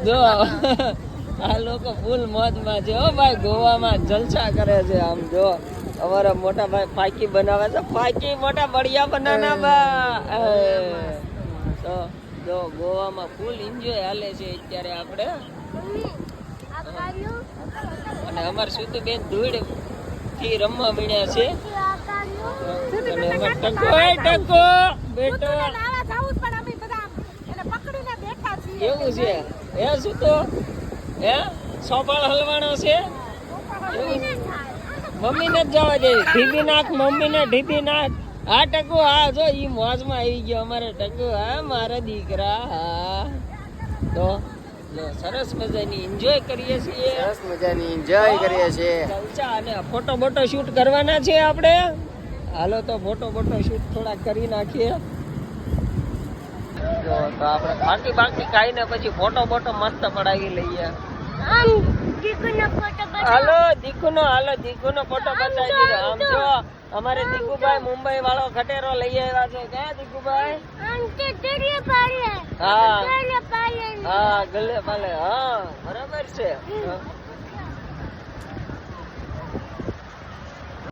જો આ લોકો ફૂલ મોજમાં છે હો ભાઈ, ગોવામાં જલસા કરે છે. આમ જો અમારા મોટા ભાઈ ફાકી બનાવે છે, ફાકી મોટા બળિયા બનાના બા. તો જો ગોવામાં ફૂલ એન્જોય હાલે છે અત્યારે આપણે. અને અમાર સુતુ બેન ધૂળ થી રમવા મળ્યા છે. અને અમાર ટકો બેટો કેવું છે હે સુતો હે સોપાળ હલવાણો છે. મમ્મી ને જ જવા દે, ઢીબી નાખ મમ્મી ને, ઢીબી નાખ. હા ટકુ, હા જો ઈ મોજમાં આવી ગયો અમારે ટકુ. હા મારા દીકરા. હા તો સરસ મજાની એન્જોય કરીએ છીએ, સરસ મજાની એન્જોય કરીએ છીએ. જલસા. અને ફોટો બોટો શૂટ કરવાના છે આપણે. હાલો તો ફોટો બોટો શૂટ થોડા કરી નાખીએ. જો તો આપણે બાકી ખાઈને પછી ફોટો બોટો મસ્ત પડાવી લઈએ. હાલો દીકુનો ફોટો બતાવી દીધો. આમ જો અમારે દીકુભાઈ મુંબઈ વાળો ખટેરો લઈ આવ્યા છે. ક્યાં દીકુભાઈ? હા ગલે પાલે. હા બરાબર છે.